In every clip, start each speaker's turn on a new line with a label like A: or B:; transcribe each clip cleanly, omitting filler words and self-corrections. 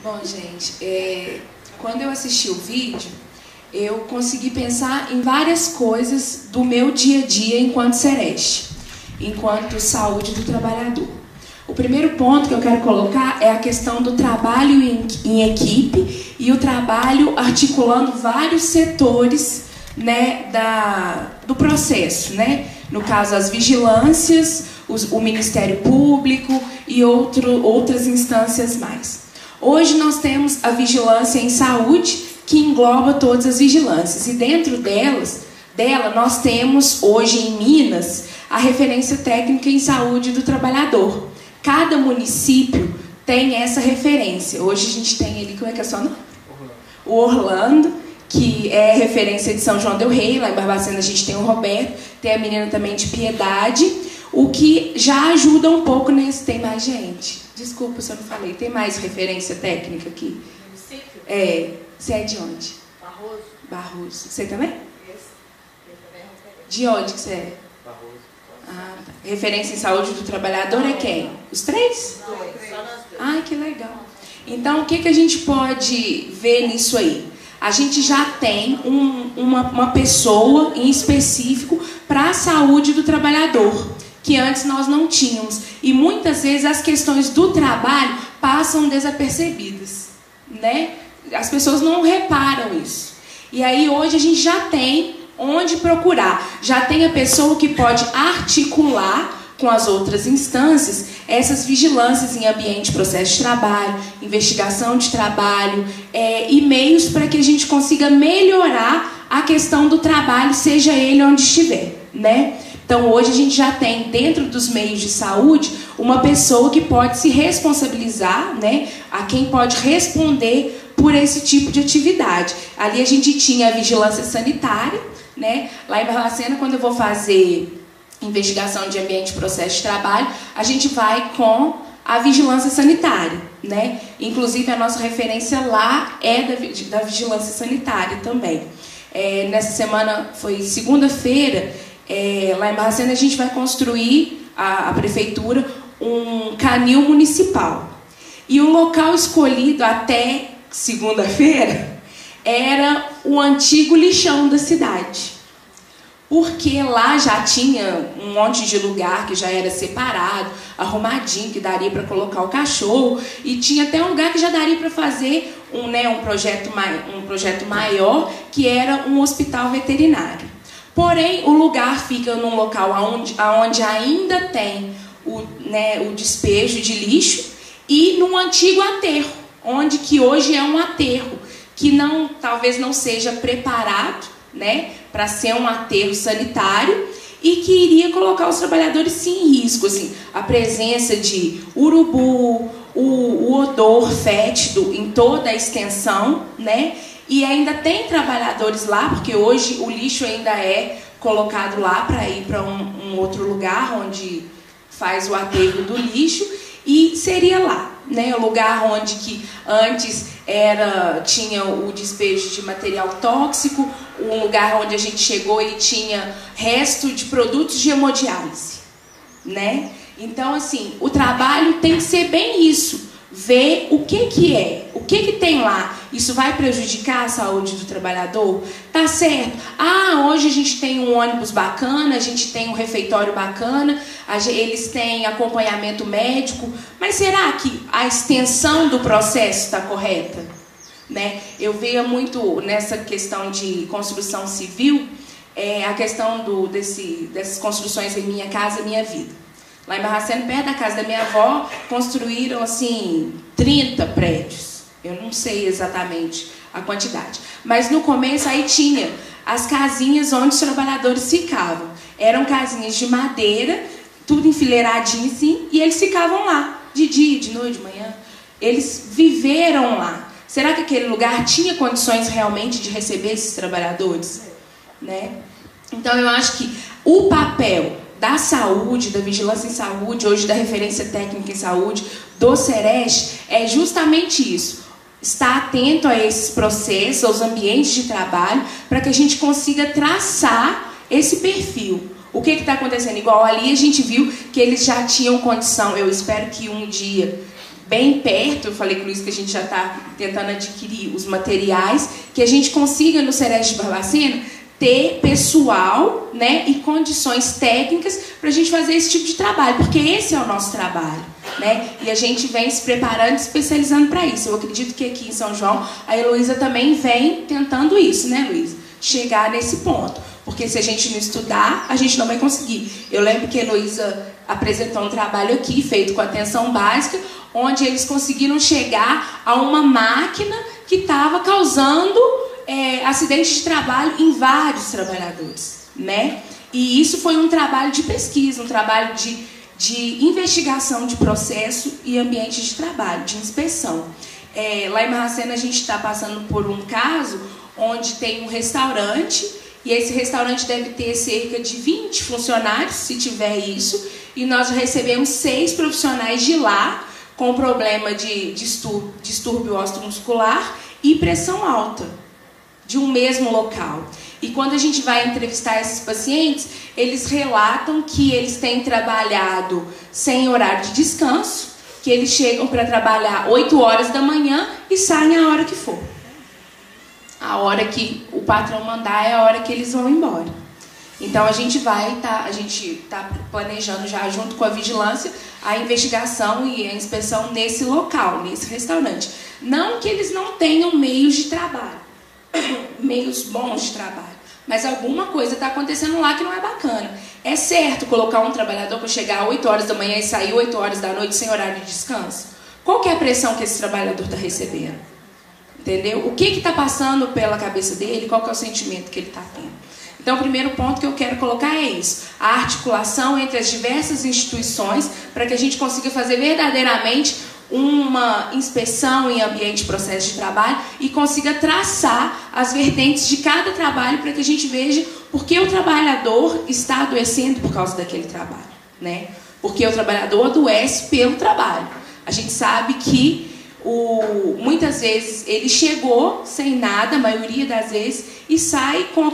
A: Bom, gente, quando eu assisti o vídeo, eu consegui pensar em várias coisas do meu dia a dia enquanto Sereste, enquanto saúde do trabalhador. O primeiro ponto que eu quero colocar é a questão do trabalho em equipe e o trabalho articulando vários setores, né, do processo, né? No caso, as vigilâncias, o Ministério Público e outras instâncias mais. Hoje nós temos a vigilância em saúde, que engloba todas as vigilâncias. E dentro dela nós temos, hoje em Minas, a referência técnica em saúde do trabalhador. Cada município tem essa referência. Hoje a gente tem ali, como é que é o seu nome? O Orlando, que é referência de São João del Rei. Lá em Barbacena a gente tem o Roberto, tem a menina também de Piedade, o que já ajuda um pouco nesse... Tem mais gente? Desculpa se eu não falei. Tem mais referência técnica aqui? Município? Você é de onde?
B: Barroso.
A: Barroso. Você também?
B: Esse também é referência.
A: De onde que você é?
C: Barroso.
A: Ah, tá. Referência em saúde do trabalhador é quem? Os três?
B: Não, só nós dois.
A: Ai, que legal. Então, o que a gente pode ver nisso aí? A gente já tem uma pessoa em específico para a saúde do trabalhador, que antes nós não tínhamos. E muitas vezes as questões do trabalho passam desapercebidas, né? As pessoas não reparam isso. E aí hoje a gente já tem onde procurar. Já tem a pessoa que pode articular com as outras instâncias essas vigilâncias em ambiente de processo de trabalho, investigação de trabalho, e meios para que a gente consiga melhorar a questão do trabalho, seja ele onde estiver, né? Então hoje a gente já tem dentro dos meios de saúde uma pessoa que pode se responsabilizar, né? A quem pode responder por esse tipo de atividade. Ali a gente tinha a vigilância sanitária, né? Lá em Barbacena, quando eu vou fazer investigação de ambiente e processo de trabalho, a gente vai com a vigilância sanitária, né? Inclusive a nossa referência lá é da vigilância sanitária também. Nessa semana, foi segunda-feira, lá em Barbacena a gente vai construir, a prefeitura, um canil municipal. E o local escolhido até segunda-feira era o antigo lixão da cidade. Porque lá já tinha um monte de lugar que já era separado, arrumadinho, que daria para colocar o cachorro, e tinha até um lugar que já daria para fazer um projeto maior, que era um hospital veterinário. Porém, o lugar fica num local onde ainda tem o despejo de lixo e num antigo aterro, onde que hoje é um aterro, que talvez não seja preparado, né, para ser um aterro sanitário e que iria colocar os trabalhadores sim em risco, assim, a presença de urubu, o odor fétido em toda a extensão, né, e ainda tem trabalhadores lá, porque hoje o lixo ainda é colocado lá para ir para um outro lugar onde faz o aterro do lixo, e seria lá, né, o lugar onde que antes tinha o despejo de material tóxico, um lugar onde a gente chegou e tinha resto de produtos de hemodiálise, né? Então, assim, o trabalho tem que ser bem isso, ver o que tem lá. Isso vai prejudicar a saúde do trabalhador? Tá certo. Hoje a gente tem um ônibus bacana, a gente tem um refeitório bacana, eles têm acompanhamento médico, mas será que a extensão do processo está correta? Né? Eu vejo muito nessa questão de construção civil, a questão dessas construções em Minha Casa Minha Vida. Lá em Barbacena, perto da casa da minha avó, construíram assim 30 prédios. Eu não sei exatamente a quantidade. Mas no começo aí tinha as casinhas onde os trabalhadores ficavam. Eram casinhas de madeira, tudo enfileiradinho assim, e eles ficavam lá, de dia, de noite, de manhã. Eles viveram lá. Será que aquele lugar tinha condições realmente de receber esses trabalhadores? Né? Então eu acho que o papel da saúde, da vigilância em saúde, hoje da referência técnica em saúde, do Sereste, é justamente isso. Estar atento a esses processos, aos ambientes de trabalho, para que a gente consiga traçar esse perfil. O que está acontecendo? Igual ali a gente viu que eles já tinham condição, eu espero que um dia bem perto, eu falei com o Luiz que a gente já está tentando adquirir os materiais, que a gente consiga no Sereste de Barbacena ter pessoal, né, e condições técnicas para a gente fazer esse tipo de trabalho, porque esse é o nosso trabalho, né, e a gente vem se preparando, se especializando para isso. Eu acredito que aqui em São João a Heloísa também vem tentando isso, né, Luísa? Chegar nesse ponto, porque se a gente não estudar, a gente não vai conseguir. Eu lembro que a Heloísa apresentou um trabalho aqui, feito com atenção básica, onde eles conseguiram chegar a uma máquina que estava causando acidentes de trabalho em vários trabalhadores, né? E isso foi um trabalho de pesquisa, um trabalho de investigação de processo e ambiente de trabalho, de inspeção. Lá em Barbacena a gente está passando por um caso onde tem um restaurante, e esse restaurante deve ter cerca de 20 funcionários, se tiver isso, e nós recebemos 6 profissionais de lá com problema de distúrbio osteomuscular e pressão alta, de um mesmo local. E quando a gente vai entrevistar esses pacientes, eles relatam que eles têm trabalhado sem horário de descanso, que eles chegam para trabalhar 8 horas da manhã e saem a hora que for. A hora que o patrão mandar é a hora que eles vão embora. Então a gente está planejando já junto com a vigilância a investigação e a inspeção nesse local, nesse restaurante. Não que eles não tenham meios de trabalho, meios bons de trabalho, mas alguma coisa está acontecendo lá que não é bacana. É certo colocar um trabalhador para chegar às 8 horas da manhã e sair 8 horas da noite sem horário de descanso? Qual que é a pressão que esse trabalhador está recebendo? Entendeu? O que está passando pela cabeça dele? Qual que é o sentimento que ele está tendo? Então, o primeiro ponto que eu quero colocar é isso. A articulação entre as diversas instituições para que a gente consiga fazer verdadeiramente uma inspeção em ambiente e processo de trabalho e consiga traçar as vertentes de cada trabalho para que a gente veja por que o trabalhador está adoecendo por causa daquele trabalho, né? Porque o trabalhador adoece pelo trabalho. A gente sabe que muitas vezes ele chegou sem nada, a maioria das vezes, e sai com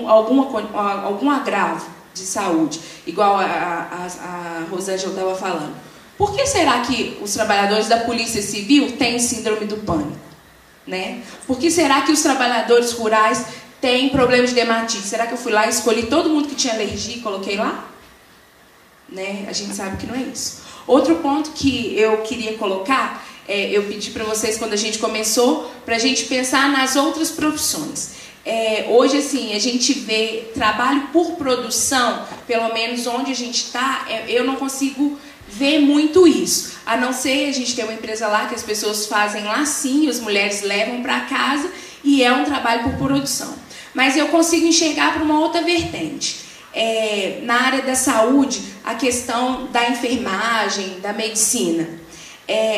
A: algum agravo de saúde, igual a Rosângela estava falando. Por que será que os trabalhadores da Polícia Civil têm síndrome do pânico, né? Por que será que os trabalhadores rurais têm problema de dermatite? Será que eu fui lá e escolhi todo mundo que tinha alergia e coloquei lá? Né? A gente sabe que não é isso. Outro ponto que eu queria colocar, eu pedi para vocês quando a gente começou, para a gente pensar nas outras profissões. Hoje, assim, a gente vê trabalho por produção, pelo menos onde a gente está, eu não consigo ver muito isso. A não ser a gente ter uma empresa lá que as pessoas fazem lacinho, as mulheres levam para casa e é um trabalho por produção. Mas eu consigo enxergar para uma outra vertente. Na área da saúde, a questão da enfermagem, da medicina.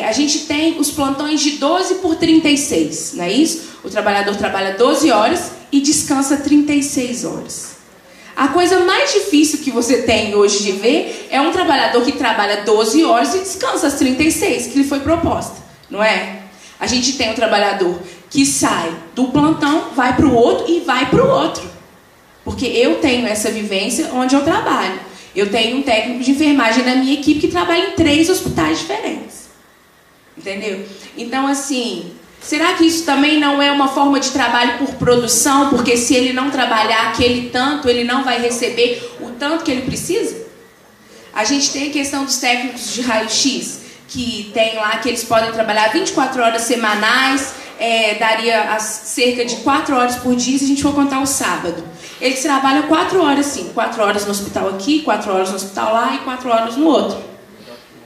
A: A gente tem os plantões de 12 por 36, não é isso? O trabalhador trabalha 12 horas e descansa 36 horas. A coisa mais difícil que você tem hoje de ver é um trabalhador que trabalha 12 horas e descansa as 36, que lhe foi proposta, não é? A gente tem um trabalhador que sai do plantão, vai para o outro e vai para o outro. Porque eu tenho essa vivência onde eu trabalho. Eu tenho um técnico de enfermagem na minha equipe que trabalha em 3 hospitais diferentes. Entendeu? Então, assim, será que isso também não é uma forma de trabalho por produção? Porque se ele não trabalhar aquele tanto, ele não vai receber o tanto que ele precisa? A gente tem a questão dos técnicos de raio-x, que tem lá que eles podem trabalhar 24 horas semanais, daria cerca de 4 horas por dia se a gente for contar o sábado. Eles trabalham 4 horas sim, 4 horas no hospital aqui, 4 horas no hospital lá e 4 horas no outro.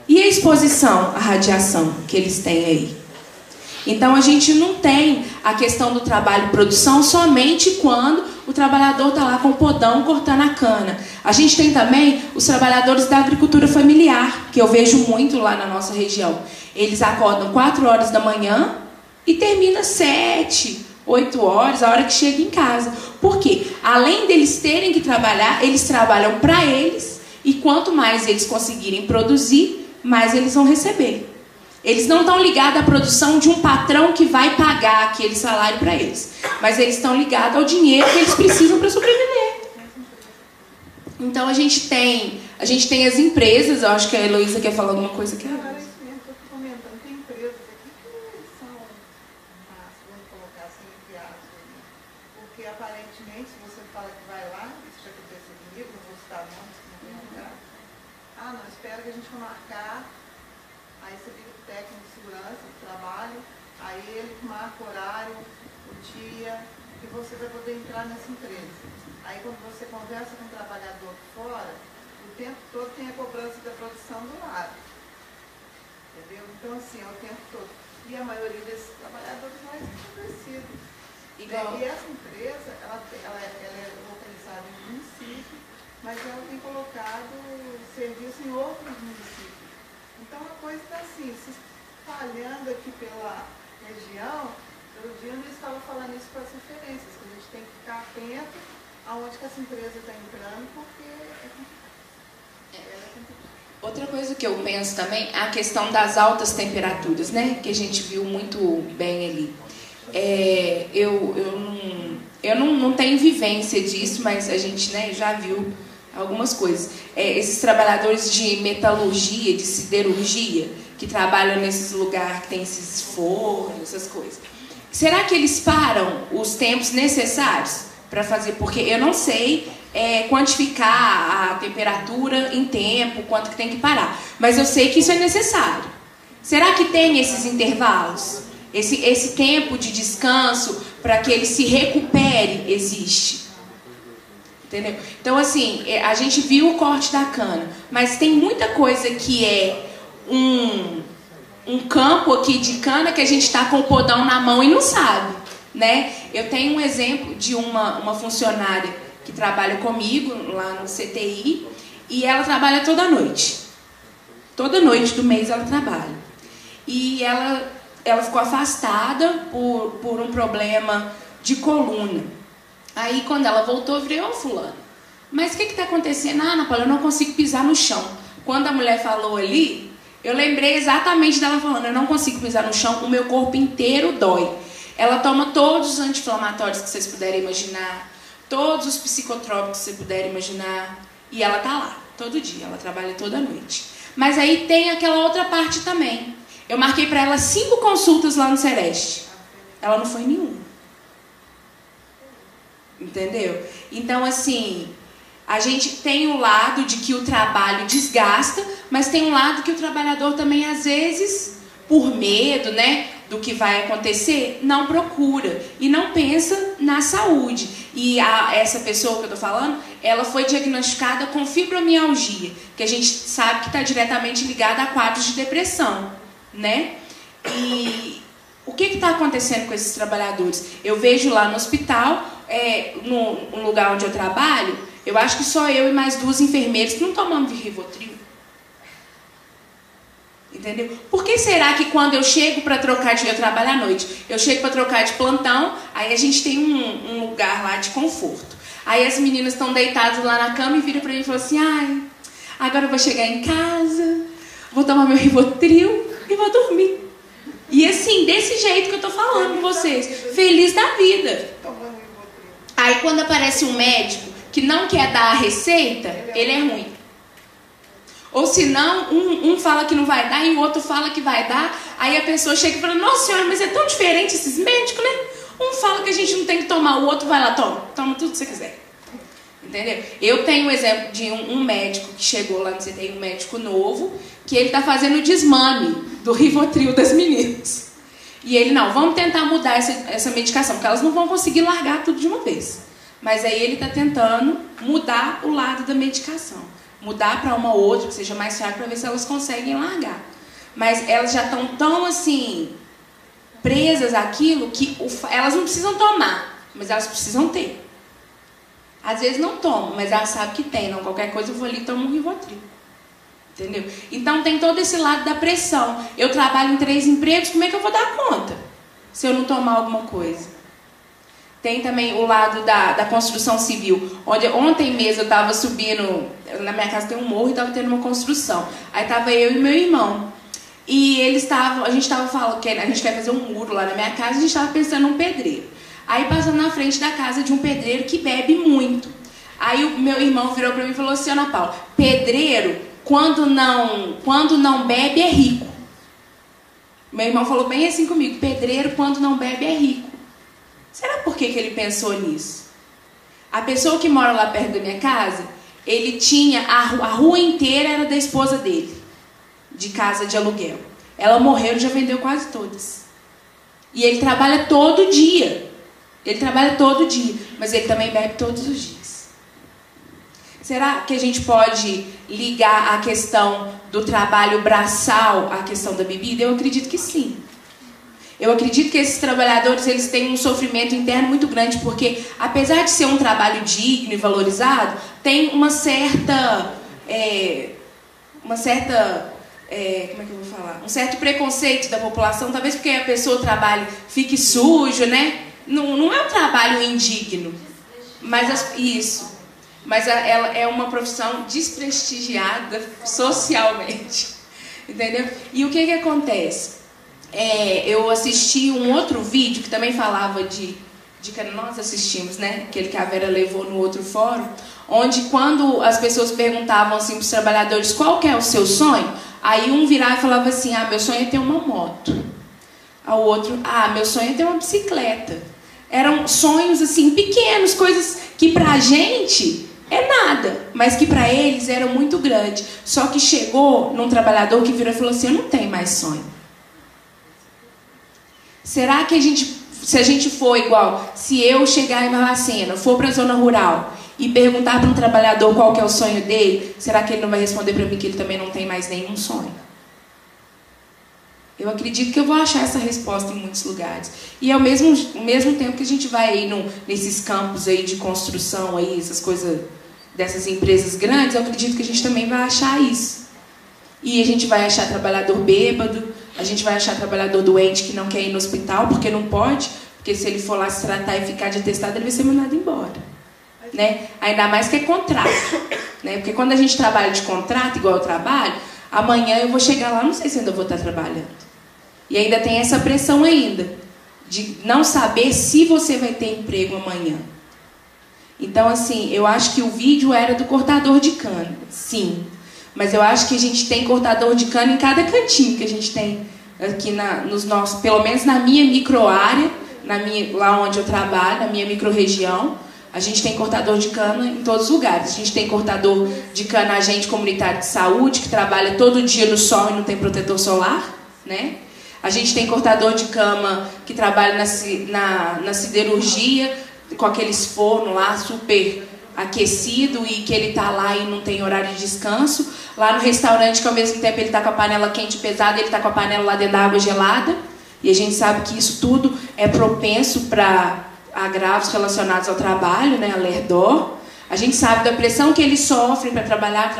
A: E a exposição à radiação que eles têm aí? Então a gente não tem a questão do trabalho produção somente quando o trabalhador está lá com o podão cortando a cana. A gente tem também os trabalhadores da agricultura familiar, que eu vejo muito lá na nossa região. Eles acordam 4 horas da manhã e termina 7, 8 horas, a hora que chega em casa. Por quê? Além deles terem que trabalhar, eles trabalham para eles, e quanto mais eles conseguirem produzir, mais eles vão receber. Eles não estão ligados à produção de um patrão que vai pagar aquele salário para eles, mas eles estão ligados ao dinheiro que eles precisam para sobreviver. Então a gente tem as empresas, eu acho que a Heloísa quer falar alguma coisa aqui.
C: Agora, isso mesmo que eu estou comentando, tem que aparentemente, se você fala que vai lá, isso já aconteceu comigo, não vou citar nomes, não tem lugar. Ah, não, espera que a gente for marcar. Aí você liga o técnico de segurança do trabalho, aí ele marca o horário, o dia, que você vai poder entrar nessa empresa. Aí quando você conversa com o trabalhador fora, o tempo todo tem a cobrança da produção do lado. Entendeu? Então assim, é o tempo todo. E a maioria desses trabalhadores mais empobrecidos. E essa empresa, ela é localizada em um município, mas ela tem colocado serviço em outros municípios. Então a coisa está assim, se espalhando aqui pela região. Todo dia eu estava falando isso para as referências, que a gente tem que ficar atento aonde que essa empresa está entrando, porque é complicado.
A: Outra coisa que eu penso também é a questão das altas temperaturas, né? Que a gente viu muito bem ali. Eu não tenho vivência disso, mas a gente, né, já viu algumas coisas. Esses trabalhadores de metalurgia, de siderurgia, que trabalham nesses lugares que tem esses fornos, essas coisas. Será que eles param os tempos necessários para fazer? Porque eu não sei quantificar a temperatura em tempo, quanto que tem que parar. Mas eu sei que isso é necessário. Será que tem esses intervalos? Esse tempo de descanso para que ele se recupere existe? Entendeu? Então, assim, a gente viu o corte da cana, mas tem muita coisa que é um campo aqui de cana que a gente está com o podão na mão e não sabe, né? Eu tenho um exemplo de uma funcionária que trabalha comigo lá no CTI e ela trabalha toda noite. Toda noite do mês ela trabalha. E ela ficou afastada por um problema de coluna. Aí quando ela voltou, eu falei, ô fulano, mas o que está acontecendo? Ah, Ana Paula, eu não consigo pisar no chão. Quando a mulher falou ali, eu lembrei exatamente dela falando, eu não consigo pisar no chão, o meu corpo inteiro dói. Ela toma todos os anti-inflamatórios que vocês puderem imaginar, todos os psicotrópicos que vocês puderem imaginar, e ela tá lá, todo dia, ela trabalha toda noite. Mas aí tem aquela outra parte também. Eu marquei para ela 5 consultas lá no Sereste. Ela não foi nenhuma. Entendeu? Então, assim, a gente tem o lado de que o trabalho desgasta, mas tem um lado que o trabalhador também, às vezes, por medo, né, do que vai acontecer, não procura e não pensa na saúde. E essa pessoa que eu estou falando, ela foi diagnosticada com fibromialgia, que a gente sabe que está diretamente ligada a quadros de depressão, né? E o que está acontecendo com esses trabalhadores? Eu vejo lá no hospital, no lugar onde eu trabalho, eu acho que só eu e mais 2 enfermeiras que não tomamos Rivotril. Entendeu? Por que será que quando eu chego para trocar de... Eu trabalho à noite. Eu chego para trocar de plantão, aí a gente tem um lugar lá de conforto. Aí as meninas estão deitadas lá na cama e viram para mim e falam assim, ai, agora eu vou chegar em casa, vou tomar meu Rivotril e vou dormir. E assim, desse jeito que eu tô falando com vocês. Feliz da vida. Aí quando aparece um médico que não quer dar a receita, ele é ruim. Ou senão, um fala que não vai dar e o outro fala que vai dar. Aí a pessoa chega e fala, nossa senhora, mas é tão diferente esses médicos, né? Um fala que a gente não tem que tomar, o outro vai lá, toma tudo que você quiser. Entendeu? Eu tenho um exemplo de um médico que chegou lá, você tem um médico novo, que ele está fazendo o desmame do Rivotril das meninas. E ele, não, vamos tentar mudar essa medicação, porque elas não vão conseguir largar tudo de uma vez. Mas aí ele está tentando mudar o lado da medicação. Mudar para uma outra, que seja mais fraca, para ver se elas conseguem largar. Mas elas já estão tão, assim, presas àquilo que elas não precisam tomar, mas elas precisam ter. Às vezes não tomam, mas elas sabem que tem. Não, qualquer coisa eu vou ali e tomo um Rivotril. Entendeu? Então tem todo esse lado da pressão. Eu trabalho em 3 empregos, como é que eu vou dar conta se eu não tomar alguma coisa? Tem também o lado da construção civil, onde ontem mesmo eu estava subindo, na minha casa tem um morro e estava tendo uma construção. Aí estava eu e meu irmão. E a gente estava falando que a gente quer fazer um muro lá na minha casa, a gente estava pensando num pedreiro. Aí passando na frente da casa de um pedreiro que bebe muito. Aí o meu irmão virou para mim e falou assim, Ana Paula, pedreiro, quando não bebe é rico. Meu irmão falou bem assim comigo, pedreiro quando não bebe é rico. Será por que ele pensou nisso? A pessoa que mora lá perto da minha casa, ele tinha, a rua inteira era da esposa dele, de casa de aluguel. Ela morreu, ele já vendeu quase todas. E ele trabalha todo dia. Ele trabalha todo dia, mas ele também bebe todos os dias. Será que a gente pode ligar a questão do trabalho braçal à questão da bebida? Eu acredito que sim. Eu acredito que esses trabalhadores eles têm um sofrimento interno muito grande, porque apesar de ser um trabalho digno e valorizado, tem uma certa como é que eu vou falar? Um certo preconceito da população, talvez porque a pessoa trabalhe, fique sujo, né? Não é um trabalho indigno, mas isso. Mas ela é uma profissão desprestigiada socialmente, entendeu? E o que acontece? Eu assisti um outro vídeo que também falava de que nós assistimos, né? Aquele que a Vera levou no outro fórum, onde quando as pessoas perguntavam assim para os trabalhadores qual que é o seu sonho, aí um virava e falava assim, meu sonho é ter uma moto. Ao outro, meu sonho é ter uma bicicleta. Eram sonhos assim pequenos, coisas que pra gente é nada, mas que pra eles eram muito grandes. Só que chegou num trabalhador que virou e falou assim, eu não tenho mais sonho. Será que se a gente for igual, se eu chegar em Barbacena, for para a zona rural e perguntar para um trabalhador qual que é o sonho dele, será que ele não vai responder para mim que ele também não tem mais nenhum sonho? Eu acredito que eu vou achar essa resposta em muitos lugares. E ao mesmo tempo que a gente vai aí nesses campos aí de construção, aí, essas coisas dessas empresas grandes, eu acredito que a gente também vai achar isso. E a gente vai achar trabalhador bêbado, a gente vai achar trabalhador doente que não quer ir no hospital porque não pode, porque se ele for lá se tratar e ficar de atestado, ele vai ser mandado embora. Né? Ainda mais que é contrato. Né? Porque quando a gente trabalha de contrato, igual eu trabalho, amanhã eu vou chegar lá, não sei se ainda vou estar trabalhando. E ainda tem essa pressão ainda, de não saber se você vai ter emprego amanhã. Então, assim, eu acho que o vídeo era do cortador de cana, sim. Mas eu acho que a gente tem cortador de cana em cada cantinho que a gente tem aqui nos nossos, pelo menos na minha micro-área, lá onde eu trabalho, na minha micro-região, a gente tem cortador de cana em todos os lugares. A gente tem cortador de cana agente comunitário de saúde, que trabalha todo dia no sol e não tem protetor solar, né? A gente tem cortador de cama que trabalha na siderurgia, com aqueles fornos lá super aquecido e que ele está lá e não tem horário de descanso. Lá no restaurante, que ao mesmo tempo ele está com a panela quente e pesada, ele está com a panela lá dentro da água gelada. E a gente sabe que isso tudo é propenso para agravos relacionados ao trabalho, né, a LERDOR. A gente sabe da pressão que eles sofrem para trabalhar.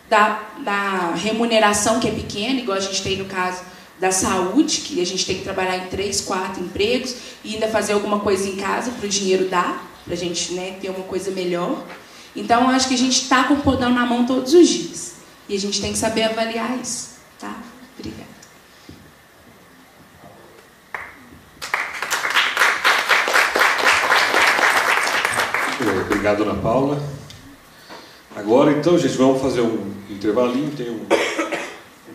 A: Da remuneração que é pequena, igual a gente tem no caso da saúde, que a gente tem que trabalhar em 3, 4 empregos e ainda fazer alguma coisa em casa para o dinheiro dar, para a gente, né, ter uma coisa melhor. Então, eu acho que a gente está com o podão na mão todos os dias. E a gente tem que saber avaliar isso. Tá? Obrigada.
D: Obrigado, Ana Paula. Agora, então, gente, vamos fazer um intervalinho. Tem um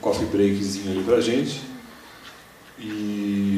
D: coffee breakzinho ali pra gente. E